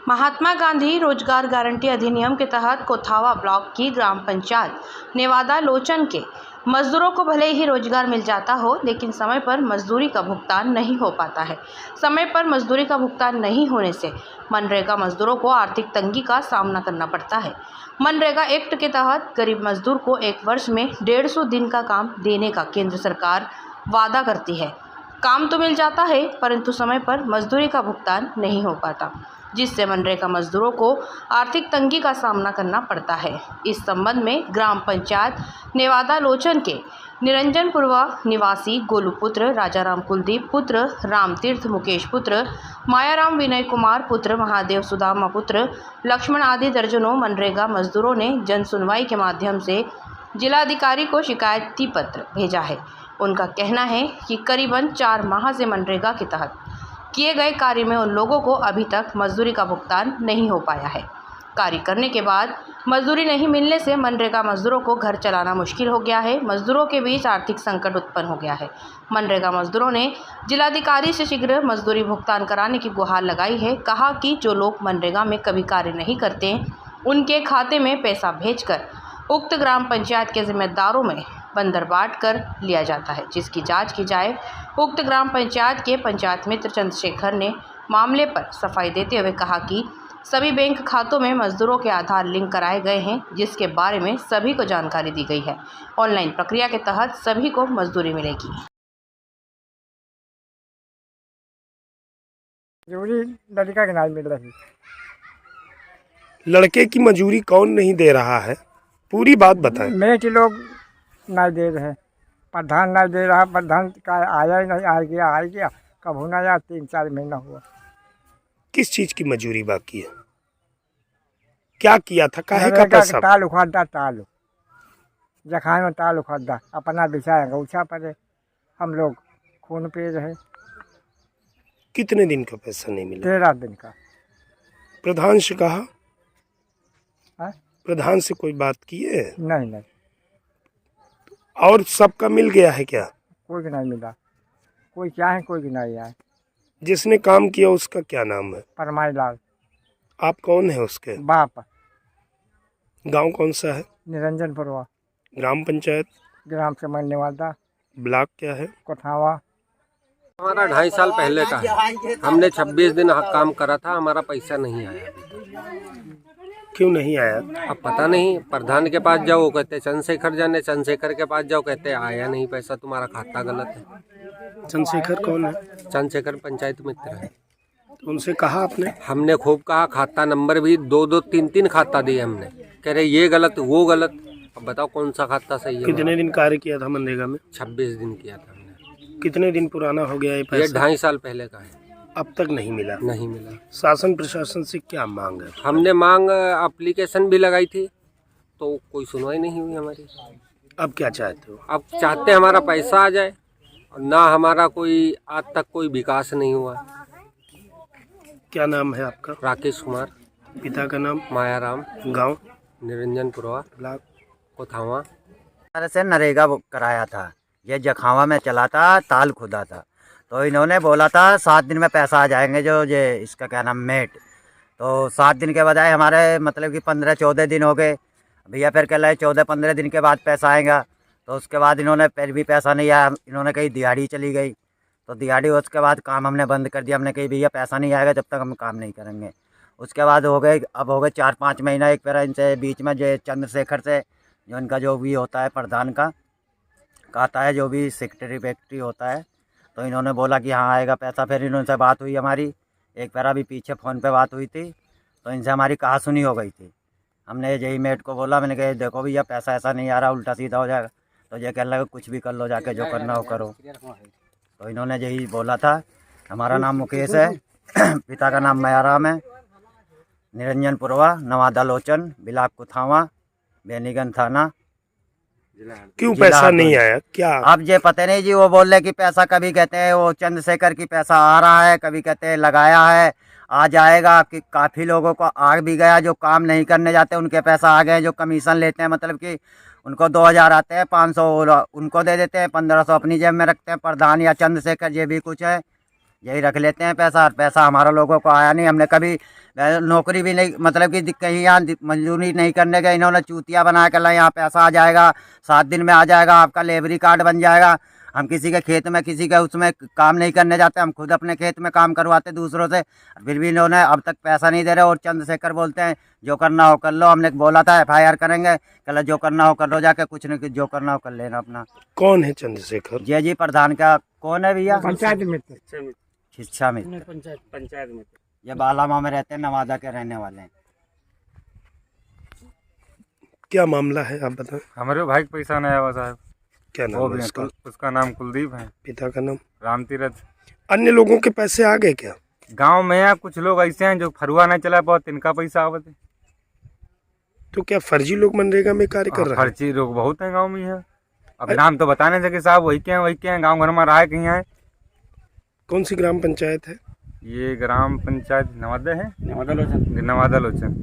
महात्मा गांधी रोजगार गारंटी अधिनियम के तहत कोथावा ब्लॉक की ग्राम पंचायत नेवादा लोचन के मजदूरों को भले ही रोजगार मिल जाता हो, लेकिन समय पर मजदूरी का भुगतान नहीं हो पाता है। समय पर मजदूरी का भुगतान नहीं होने से मनरेगा मजदूरों को आर्थिक तंगी का सामना करना पड़ता है। मनरेगा एक्ट के तहत गरीब मजदूर को एक वर्ष में 150 दिन का काम देने का केंद्र सरकार वादा करती है। काम तो मिल जाता है, परंतु समय पर मजदूरी का भुगतान नहीं हो पाता, जिससे मनरेगा मजदूरों को आर्थिक तंगी का सामना करना पड़ता है। इस संबंध में ग्राम पंचायत नेवादा लोचन के निरंजनपुरवा निवासी गोलू पुत्र राजाराम कुलदीप पुत्र राम तीर्थ मुकेश पुत्र मायाराम विनय कुमार पुत्र महादेव सुदामा पुत्र लक्ष्मण आदि दर्जनों मनरेगा मजदूरों ने जन सुनवाई के माध्यम से जिलाधिकारी को शिकायती पत्र भेजा है। उनका कहना है कि करीबन 4 माह से मनरेगा के तहत किए गए कार्य में उन लोगों को अभी तक मजदूरी का भुगतान नहीं हो पाया है। कार्य करने के बाद मजदूरी नहीं मिलने से मनरेगा मजदूरों को घर चलाना मुश्किल हो गया है। मजदूरों के बीच आर्थिक संकट उत्पन्न हो गया है। मनरेगा मजदूरों ने जिलाधिकारी से शीघ्र मजदूरी भुगतान कराने की गुहार लगाई है। कहा कि जो लोग मनरेगा में कभी कार्य नहीं करते, उनके खाते में पैसा भेजकर उक्त ग्राम पंचायत के जिम्मेदारों में बंदर बांट कर लिया जाता है, जिसकी जांच की जाए। उक्त ग्राम पंचायत के पंचायत मित्र चंद्रशेखर ने मामले पर सफाई देते हुए कहा कि सभी बैंक खातों में मजदूरों के आधार लिंक कराए गए हैं, जिसके बारे में सभी को जानकारी दी गई है। ऑनलाइन प्रक्रिया के तहत सभी को मजदूरी मिलेगी। मजदूरी लड़का के नाम मिल रही। लड़के की मजूरी कौन नहीं दे रहा है, पूरी बात बताएं। मेट लोग नहीं दे रहे, प्रधान नहीं दे रहा। प्रधान का आया ही नहीं, आ गया कब होना यार, 3-4 महीना हुआ। किस चीज की मजूरी बाकी है, क्या किया था, काहे का पैसा? ताल उखाड़ा, ताल जखान में ताल उखाड़ा, अपना बिछाया गौछा पड़े, हम लोग खून पे रहे। कितने दिन का पैसा नहीं मिला? 13 दिन का। प्रधान से कहा है? प्रधान से कोई बात की है? नहीं। और सबका मिल गया है क्या? कोई भी नहीं मिला, कोई क्या है, कोई भी नहीं आया। जिसने काम किया उसका क्या नाम है? परमाई लाल। आप कौन है उसके? बाप। गांव कौन सा है? निरंजनपुरवा। ग्राम पंचायत? ग्राम से नेवादा। ब्लॉक क्या है? कोथावा। हमारा 2.5 साल पहले का है। हमने 26 दिन काम करा था, हमारा पैसा नहीं आया अभी तक। क्यों नहीं आया? अब पता नहीं, प्रधान के पास जाओ कहते चंद्रशेखर जाने, चंद्रशेखर के पास जाओ कहते आया नहीं पैसा, तुम्हारा खाता गलत है। चंद्रशेखर कौन है? चंद्रशेखर पंचायत मित्र है। उनसे कहा आपने? हमने खूब कहा, खाता नंबर भी 2-2, 3-3 खाता दिए हमने, कह रहे ये गलत वो गलत। अब बताओ कौन सा खाता सही है? कितने दिन कार्य किया था मनरेगा में? 26 दिन किया था हमने। कितने दिन पुराना हो गया ये पैसा? ये 2.5 साल पहले का है। अब तक नहीं मिला? नहीं मिला। शासन प्रशासन से क्या मांग है? हमने मांग एप्लीकेशन भी लगाई थी, तो कोई सुनवाई नहीं हुई हमारी। अब क्या चाहते हो? अब चाहते हमारा पैसा आ जाए, और ना हमारा कोई आज तक कोई विकास नहीं हुआ। क्या नाम है आपका? राकेश कुमार। पिता का नाम? मायाराम। गांव? निरंजनपुरवा। ब्लॉक? कोथावा। तरह से नरेगा कराया था, ये जखावा में चला था, ताल खुदा था। तो इन्होंने बोला था 7 दिन में पैसा आ जाएंगे, जो ये इसका क्या नाम मेट। तो 7 दिन के बजाय हमारे मतलब कि 15-14 दिन हो गए। भैया फिर कह रहे 14-15 दिन के बाद पैसा आएगा। तो उसके बाद इन्होंने फिर भी पैसा नहीं आया। इन्होंने कही दिहाड़ी चली गई, तो दिहाड़ी उसके बाद काम हमने बंद कर दिया। हमने कही भैया पैसा नहीं आएगा जब तक हम काम नहीं करेंगे। उसके बाद हो गए 4-5 महीना। एक फिर इनसे बीच में जो चंद्रशेखर से जो इनका जो भी होता है प्रधान का कहता है, जो भी सेक्रेटरी होता है, तो इन्होंने बोला कि हाँ आएगा पैसा। फिर इन्होंने बात हुई हमारी, एक बार अभी पीछे फ़ोन पे बात हुई थी, तो इनसे हमारी कहा सुनी हो गई थी। हमने यही मेट को बोला, मैंने कहा देखो भैया पैसा ऐसा नहीं आ रहा, उल्टा सीधा हो जाएगा। तो ये कहने लगा कुछ भी कर लो, जाके जो करना हो करो। तो इन्होंने यही बोला था। हमारा नाम मुकेश है, पिता का नाम मायाराम है, निरंजनपुरवा, नवादा लोचन, ब्लॉक कोथावा, बेनीगंज थाना। क्यों पैसा नहीं आया क्या? अब ये पता नहीं जी, वो बोल रहे कि पैसा कभी कहते हैं वो चंद्रशेखर की पैसा आ रहा है, कभी कहते हैं लगाया है आ जाएगा। कि काफ़ी लोगों को आ भी गया, जो काम नहीं करने जाते उनके पैसा आ गए। जो कमीशन लेते हैं मतलब कि उनको 2000 आते हैं, 500 उनको दे देते हैं, 1500 अपनी जेब में रखते हैं। प्रधान या चंद्रशेखर ये भी कुछ है यही रख लेते हैं पैसा, और पैसा हमारा लोगों को आया नहीं। हमने कभी नौकरी भी नहीं, मतलब कि कहीं यहाँ मजदूरी नहीं करने गए, इन्होंने चूतिया बना के लाए, यहाँ पैसा आ जाएगा 7 दिन में आ जाएगा, आपका लेबरी कार्ड बन जाएगा। हम किसी के खेत में किसी के उसमें काम नहीं करने जाते, हम खुद अपने खेत में काम करवाते दूसरों से, फिर भी इन्होंने अब तक पैसा नहीं दे रहे। और चंद्रशेखर बोलते हैं जो करना हो कर लो, हमने बोला था FIR करेंगे, कल जो करना हो कर लो, जाके कुछ नहीं, जो करना हो कर लेना अपना। कौन है चंद्रशेखर? जी प्रधान का कौन है भैया? पंचायत मित्र, शिक्षा मित्र, पंचायत में ये बालामाँ में रहते हैं, नवादा के रहने वाले हैं। क्या मामला है आप बताएं। हमारे भाई को पैसा नहीं आया साहब। क्या वो नाम भी है है, उसका? उसका नाम कुलदीप है। पिता का नाम? रामतीरथ। अन्य लोगों के पैसे आ गए क्या? गांव में है कुछ लोग ऐसे हैं जो फरुआ नहीं चला पाते, इनका पैसा आवत है। तो क्या फर्जी लोग मनरेगा में कार्य कर रहे हैं? खर्ची लोग बहुत हैं गांव में है। अब नाम तो बता नहीं सके साहब, वही के हैं गाँव घर में रहा कहीं है। कौन सी ग्राम पंचायत है? ये ग्राम पंचायत नवादा है, नवादा लोचन।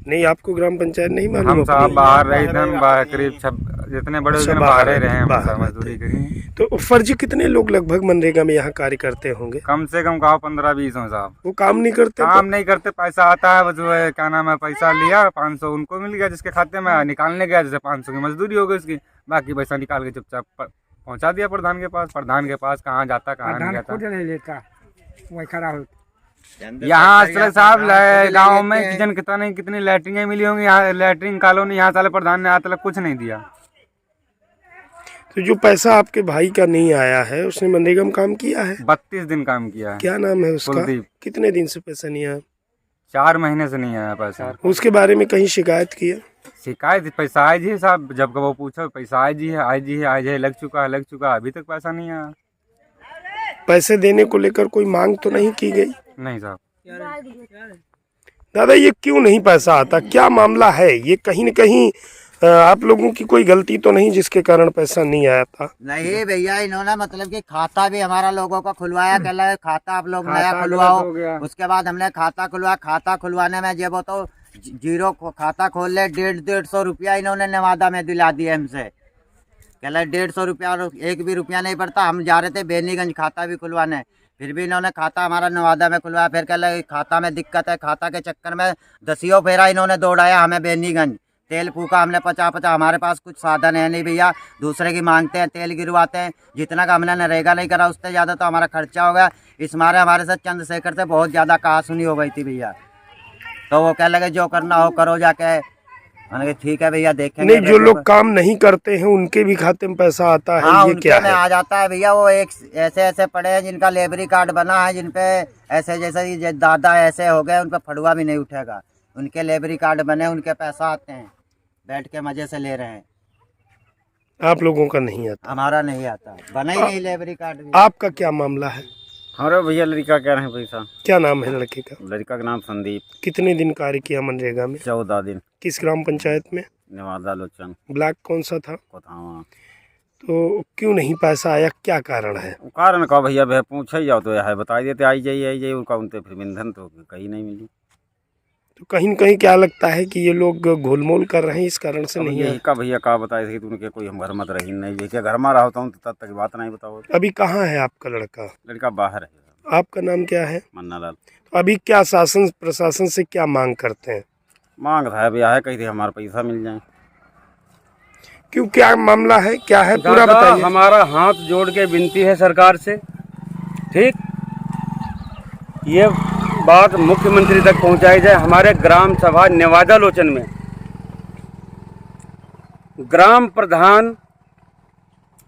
नहीं, आपको ग्राम पंचायत नहीं मालूम? हम साहब अपनी? बाहर रहे थे, करीब जितने बड़े अच्छा, हुए बाहर ही रहे हैं, बाहर मजदूरी करी। तो फर्जी कितने लोग लगभग मनरेगा में यहाँ कार्य करते होंगे? कम से कम कहा 15-20 हो साहब। वो काम नहीं करते? काम नहीं करते, पैसा आता है, जो है क्या नाम है, पैसा लिया 500 उनको मिल गया, जिसके खाते में निकालने गया, जैसे 500 की मजदूरी हो गई उसकी, बाकी पैसा निकाल के चुपचाप पहुंचा दिया प्रधान के पास। प्रधान के पास कहाँ जाता कहाँ नहीं प्रधान जाता। खुद नहीं लेता, वही खड़ा होता। यहाँ असल साहब गाँव में किचन कितनी लैट्रिन मिली होंगी, यहाँ लैट्रिन कॉलोनी, यहाँ साले प्रधान ने आज तक कुछ नहीं दिया। तो जो पैसा आपके भाई का नहीं आया है, उसने मनरेगा में काम किया है? 32 दिन काम किया है। क्या नाम है उसका? कुलदीप। कितने दिन से पैसा नहीं आया? 4 महीने से नहीं आया पैसा। उसके बारे में कहीं शिकायत किया? शिकायत पैसा आए जी साहब, जब वो पूछो पैसा आए जी है, आए जी है, आज है, लग चुका है, अभी तक पैसा नहीं आया। पैसे देने को लेकर कोई मांग तो नहीं की गई? नहीं साहब। दादा, ये क्यों नहीं पैसा आता? क्या मामला है? ये कहीं न कहीं आप लोगों की कोई गलती तो नहीं जिसके कारण पैसा नहीं आया था? नहीं भैया, इन्होंने मतलब कि खाता भी हमारा लोगों का खुलवाया, कह रहे खाता आप लोग नया खुलवाओ। उसके बाद हमने खाता खुलवाया, खाता खुलवाने में जब वो तो जीरो खाता खोल ले, 150 रुपया इन्होंने नवादा में दिला दिया हमसे। कह रहे 150 रुपया, एक भी रुपया नहीं पड़ता। हम जा रहे थे बेनीगंज खाता भी खुलवाने, फिर भी इन्होंने खाता हमारा नवादा में खुलवाया। फिर कह रहे खाता में दिक्कत है, खाता के चक्कर में 10 फेरा इन्होंने दौड़ाया हमें बेनीगंज। तेल फूका हमने 50-50, हमारे पास कुछ साधन है नहीं भैया, दूसरे की मांगते हैं, तेल गिरवाते हैं। जितना का हमने नरेगा नहीं करा उससे ज़्यादा तो हमारा खर्चा हो गया। इस मारे हमारे साथ चंद्रशेखर से बहुत ज़्यादा कहासुनी हो गई थी भैया। तो वो कह लगे जो करना हो करो जाके। मैंने कहा ठीक है भैया देखेंगे। नहीं, जो लोग काम नहीं करते हैं उनके भी खाते में पैसा आता है? हाँ, ये क्या उनके में है? आ जाता है भैया। वो एक ऐसे पड़े हैं जिनका लेबरी कार्ड बना है, जिनपे ऐसे जैसे दादा ऐसे हो गए, उन पे फड़ुआ भी नहीं उठेगा। उनके लेबरी कार्ड बने, उनके पैसा आते हैं, बैठ के मजे से ले रहे हैं। आप लोगों का नहीं आता? हमारा नहीं आता, बना ही नहीं लेबरी कार्ड भी। आपका क्या मामला है? हमारे भैया लड़का कह रहे हैं पैसा। क्या नाम है लड़के का? लड़का का नाम संदीप। कितने दिन कार्य किया मनरेगा में? 14 दिन। किस ग्राम पंचायत में? नवादा लोचन। ब्लॉक कौन सा था? कोथावा। तो क्यों नहीं पैसा आया, क्या कारण है? कारण का भैया भैया पूछे जाओ तो है बता देते, आई जाइए उनका, उनते फिर ईंधन तो कहीं नहीं मिली। तो कहीं न कहीं क्या लगता है कि ये लोग घोलमोल कर रहे हैं, इस कारण से नहीं यही आया? का भैया का बताए थे कि उनके कोई हम घर मत रही नहीं, देखिए घर में रहता हूँ तो तब तक बात नहीं बताओ। अभी कहाँ है आपका लड़का? लड़का बाहर है। आपका नाम क्या है? मन्ना लाल। तो अभी क्या शासन प्रशासन से क्या मांग करते हैं? मांग रहा है भैया है, कही थी हमारा पैसा मिल जाए। क्यों, क्या मामला है, क्या है पूरा बताइए। हमारा हाथ जोड़ के विनती है सरकार से, ठीक, ये बात मुख्यमंत्री तक पहुंचाई जाए। हमारे ग्राम सभा नवादा लोचन में ग्राम प्रधान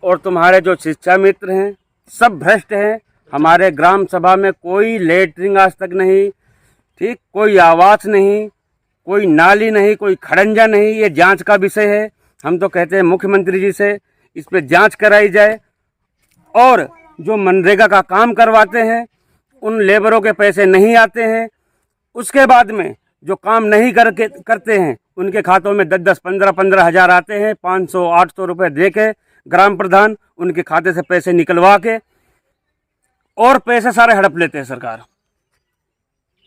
और तुम्हारे जो शिक्षा मित्र हैं सब भ्रष्ट हैं। हमारे ग्राम सभा में कोई लेटरिंग आज तक नहीं, ठीक, कोई आवास नहीं, कोई नाली नहीं, कोई खड़ंजा नहीं। ये जांच का विषय है। हम तो कहते हैं मुख्यमंत्री जी से इस पे जांच कराई जाए, और जो मनरेगा का काम करवाते हैं उन लेबरों के पैसे नहीं आते हैं। उसके बाद में जो काम नहीं करते हैं उनके खातों में 10-10, 15-15 हज़ार आते हैं। 500-800 रुपये दे के ग्राम प्रधान उनके खाते से पैसे निकलवा के और पैसे सारे हड़प लेते हैं सरकार।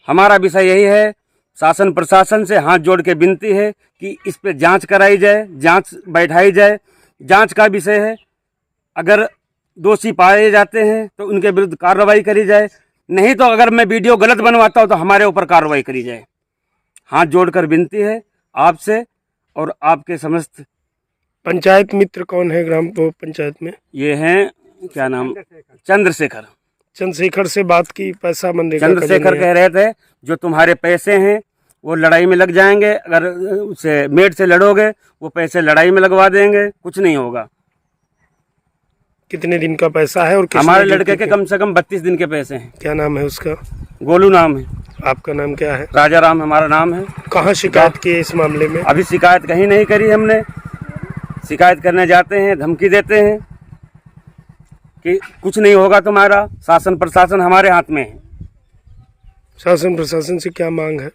हमारा विषय यही है, शासन प्रशासन से हाथ जोड़ के विनती है कि इस पे जांच कराई जाए, जांच बैठाई जाए। जांच का विषय है, अगर दोषी पाए जाते हैं तो उनके विरुद्ध कार्रवाई करी जाए, नहीं तो अगर मैं वीडियो गलत बनवाता हूँ तो हमारे ऊपर कार्रवाई करी जाए। हाथ जोड़कर विनती है आपसे और आपके समस्त। पंचायत मित्र कौन है ग्राम पंचायत में? ये हैं क्या नाम, चंद्रशेखर। चंद्रशेखर से बात की, पैसा मनरेगा का चंद्रशेखर जो कह रहे थे जो तुम्हारे पैसे हैं वो लड़ाई में लग जाएंगे, अगर उससे मेट से लड़ोगे वो पैसे लड़ाई में लगवा देंगे, कुछ नहीं होगा। कितने दिन का पैसा है और किसने हमारे ड्यूटी लड़के के किया? कम से कम 32 दिन के पैसे हैं। क्या नाम है उसका? गोलू नाम है। आपका नाम क्या है? राजा राम हमारा नाम है। कहाँ शिकायत की है इस मामले में? अभी शिकायत कहीं नहीं करी हमने। शिकायत करने जाते हैं, धमकी देते हैं कि कुछ नहीं होगा तुम्हारा, शासन प्रशासन हमारे हाथ में है। शासन प्रशासन से क्या मांग है?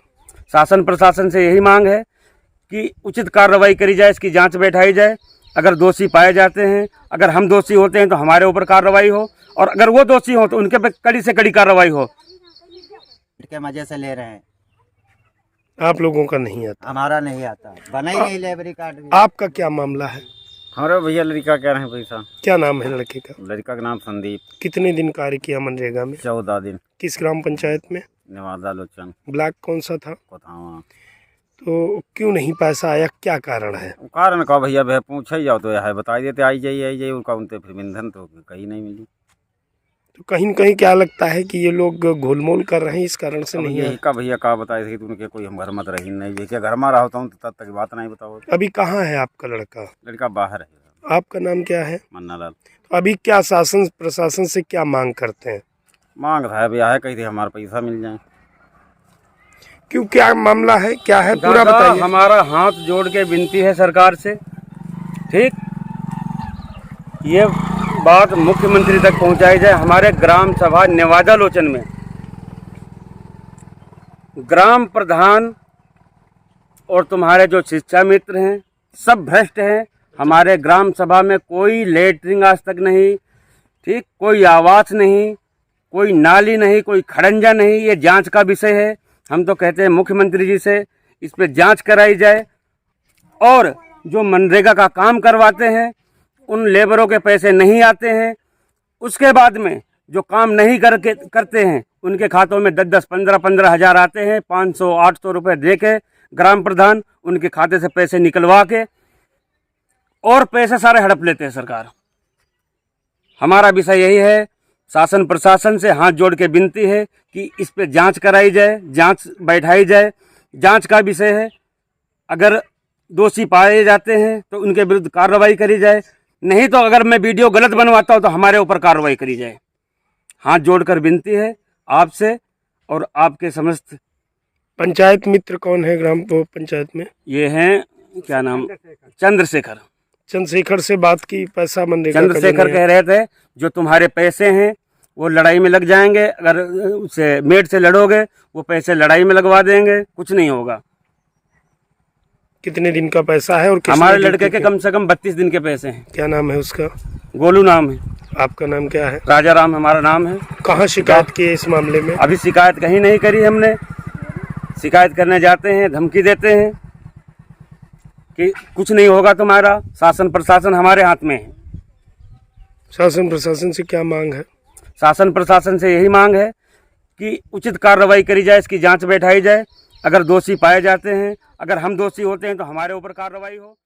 शासन प्रशासन से यही मांग है कि उचित कार्रवाई करी जाए, इसकी जांच बैठाई जाए। अगर दोषी पाए जाते हैं, अगर हम दोषी होते हैं तो हमारे ऊपर कार्रवाई हो, और अगर वो दोषी हो तो उनके पे कड़ी से कड़ी कार्रवाई हो। के मजे से ले रहे हैं, आप लोगों का नहीं आता? हमारा नहीं आता, बना ही नहीं लेबरी कार्ड भी। आपका क्या मामला है? हमारे भैया लड़का कह रहे हैं पैसा। क्या नाम है लड़के का? लड़का का नाम संदीप। कितने दिन कार्य किया मनरेगा में? 14 दिन। किस ग्राम पंचायत में? नेवादा लोचन ब्लॉक कौन सा था? कोथावा। तो क्यों नहीं पैसा आया, क्या कारण है? कारण का भैया भैया पूछे जाओ तो यह बता देते आई जाइए उनका उनते फिर ईंधन तो कहीं नहीं मिली। तो कहीं न कहीं क्या लगता है कि ये लोग घोलमोल कर रहे हैं, इस कारण से नहीं यही है? का भैया का बताए थे कि उनके कोई हम घर मत रही नहीं, जैसे घर में रहता हूँ तो तब तक बात नहीं बताओ। अभी कहाँ है आपका लड़का? लड़का बाहर है। आपका नाम क्या है? मन्ना लाल। तो अभी क्या शासन प्रशासन से क्या मांग करते हैं? मांग रहा है भैया है, कही थी हमारा पैसा मिल जाए। क्यों, क्या मामला है, क्या है पूरा दादा, बताइए। हमारा हाथ जोड़ के विनती है सरकार से, ठीक, ये बात मुख्यमंत्री तक पहुंचाई जाए। हमारे ग्राम सभा नेवादा लोचन में ग्राम प्रधान और तुम्हारे जो शिक्षा मित्र हैं सब भ्रष्ट हैं। हमारे ग्राम सभा में कोई लेटरिंग आज तक नहीं, ठीक, कोई आवास नहीं, कोई नाली नहीं, कोई खड़ंजा नहीं। ये जांच का विषय है। हम तो कहते हैं मुख्यमंत्री जी से इस पे जांच कराई जाए, और जो मनरेगा का काम करवाते हैं उन लेबरों के पैसे नहीं आते हैं। उसके बाद में जो काम नहीं करते हैं उनके खातों में 10-10, 15-15 हज़ार आते हैं। 500-800 रुपये दे के ग्राम प्रधान उनके खाते से पैसे निकलवा के और पैसे सारे हड़प लेते हैं सरकार। हमारा विषय यही है, शासन प्रशासन से हाथ जोड़ के विनती है कि इस पे जांच कराई जाए, जांच बैठाई जाए। जांच का विषय है, अगर दोषी पाए जाते हैं तो उनके विरुद्ध कार्रवाई करी जाए, नहीं तो अगर मैं वीडियो गलत बनवाता हूँ तो हमारे ऊपर कार्रवाई करी जाए। हाथ जोड़कर विनती है आपसे और आपके समस्त। पंचायत मित्र कौन है ग्राम पंचायत में? ये हैं क्या नाम, चंद्रशेखर। चंद्रशेखर से बात की, पैसा मनरेगा का जो चंद्रशेखर नहीं कह रहे थे जो तुम्हारे पैसे हैं वो लड़ाई में लग जाएंगे, अगर उससे मेट से लड़ोगे वो पैसे लड़ाई में लगवा देंगे, कुछ नहीं होगा। कितने दिन का पैसा है और किसने हमारे ड्यूटी लड़के के किया? कम से कम 32 दिन के पैसे हैं। क्या नाम है उसका? गोलू नाम है। आपका नाम क्या है? राजा राम हमारा नाम है। कहाँ शिकायत की है इस मामले में? अभी शिकायत कहीं नहीं करी हमने। शिकायत करने जाते हैं, धमकी देते हैं कि कुछ नहीं होगा तुम्हारा, शासन प्रशासन हमारे हाथ में है। शासन प्रशासन से क्या मांग है? शासन प्रशासन से यही मांग है कि उचित कार्रवाई करी जाए, इसकी जांच बैठाई जाए। अगर दोषी पाए जाते हैं, अगर हम दोषी होते हैं तो हमारे ऊपर कार्रवाई हो।